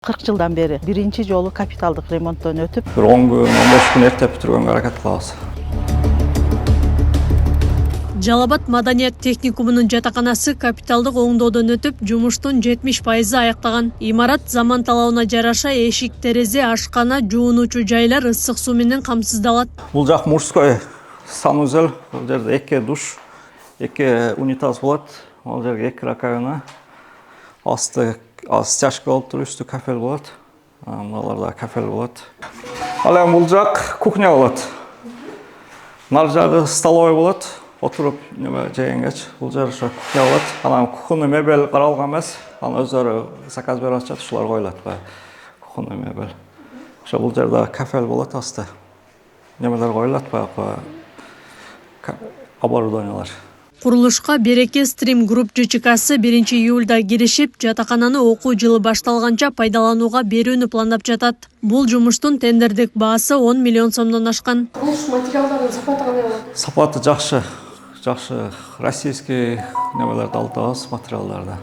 40 жылдан бeri биринчи жолу капиталдык ремонттон өтүп, 10 күн, 15 күн эртеп бүтүргөнгө аракет кылабыз. Жалал-Абад Маданият техникумунун жатаканасы капиталдык оңдоодон өтүп, жумуштун 70% аяктаган. Имарат заман талабына жараша эшик, терезе, ашкана, жуунуучу жайлар ысык суу менен камсыздалат. Бул жак мужской санузел, бул жерде 2 душ, 2 унитаз болот. Бул жерге 2 раковина, асты стяжка болуп туруп, үстү кафель болот. Мыналарда кафель болот. Ал эми бул жак кухня болот. Нар жагы столовый болот. Отуруп неме жегенгеч, бул жер ошо кухня болот. Анан кухонный мебель каралган эмес. Аны өздөрү заказ берип атышат, ушулар коюлат баягы кухонный мебель. Ошо бул жерде кафель болот асты. Немелер коюлат баягы оборудованиялар. Курулушка Береке Стрим Групп ЖЧКсы 1 июлда киришип, жатакананы окуу жылы башталганча пайдаланууга берүүнү пландап жатат. Бул жумуштун тендердик баасы 10 миллион сомдон ашкан. Курулуш материалдардын сапаты кандай болот? Сапаты жакшы. Жакшы российский немелерди алып атабыз, материалдарды.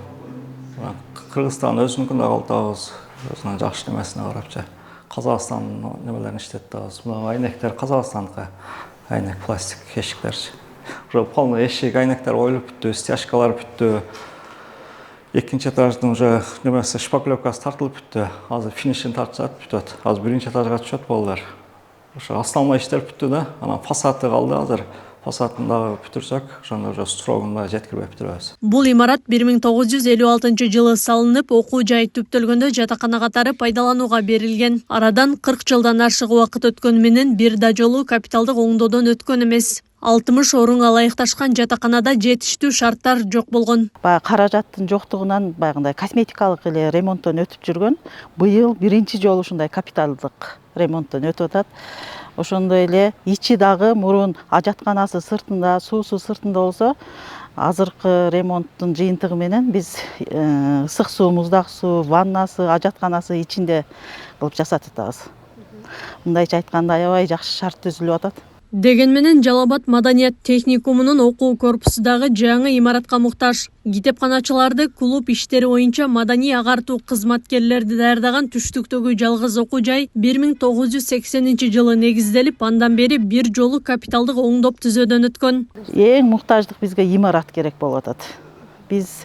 Кыргызстан өзүнүкүн да алып атабыз, өзүнүн жакшы немесине карапчы. Казакстан немелерин иштетип атабыз. Мына айнектер Казакстандыкы айнек пластик эшиктерчи. Уже полный эшик айнектер коюлуп бүттү, стяжкалар бүттү. Экинчи этаждын уже немеси шпаклевкасы тартылып бүттү. Азыр финишин тартышат, бүтөт. Азыр биринчи этажга түшөт балдар. Ошо основной иштер бүттү да, анан фасады калды азыр. Фасадын дагы бүтүрсөк, ошондо уже строгун да жеткирбей бүтүрөбүз. Бул имарат 1956 салынып, окуу жай түптөлгөндө жатакана катары пайдаланууга берилген. Арадан 40 жылдан ашык убакыт өткөнү менен бир да жолу капиталдык оңдоодон өткөн эмес. 60 орунга ылайыкташкан жатаканада жетиштүү шарттар жок болгон. баягы каражаттын жоктугунан баягындай косметикалык эле ремонттон өтүп жүргөн. Быйыл биринчи жолу ушундай капиталдык ремонттон өтүп атат. Ошондой эле ичи дагы мурун ажатканасы сыртында, суусу сыртында болсо, азыркы ремонттун жыйынтыгы менен биз ысык суу, муздак суу, ваннасы, ажатканасы ичинде кылып жасатып атабыз. Мындайча айтканда аябай жакшы шарт түзүлүп атат. Деген менен Жалал-Абад Маданият техникумунун окуу корпусу дагы жаңы имаратка муктаж. Китепканачыларды клуб иштери боюнча маданий агартуу кызматкерлерди даярдаган түштүктөгү жалгыз окуу жай 1980 жылы негизделип, андан бери бир жолу капиталдык оңдоп түзөөдөн өткөн. Эң муктаждык бизге имарат керек болуп атат. Биз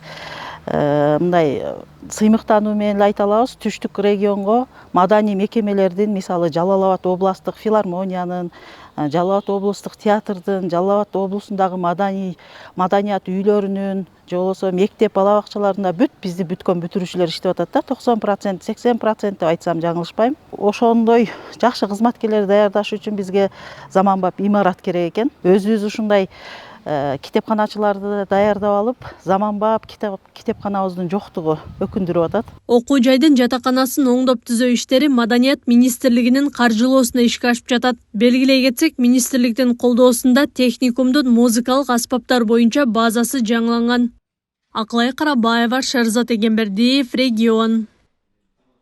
мындай сыймыктануу менен айта алабыз, түштүк регионго маданий мекемелердин, мисалы Жалал-Абад областтык филармониянын, Жалал-Абад облустук театрдын, Жалал-Абад облусундагы маданият үйлөрүнүн, же болбосо мектеп бала бакчаларында бизди бүткөн бүтүрүүчүлөр иштеп атат да, 90%, 80% деп айтсам жаңылышпайм. Ошондой жакшы кызматкерлерди даярдаш үчүн бизге заманбап имарат керек экен. Өзүбүз ушундай китепканачыларды даярдап алып, заманбап китепканабыздын жоктугу өкүндүрүп атат. Окуу жайдын жатаканасын оңдоп түзөө иштери Маданият министрлигинин каржылоосуна ишке ашып жатат. Белгилей кетсек, министрликтин колдоосунда техникумдун музыкалык аспаптар боюнча базасы жаңыланган. Акылай Карабаева, Шерзат Эгембердиев, Регион.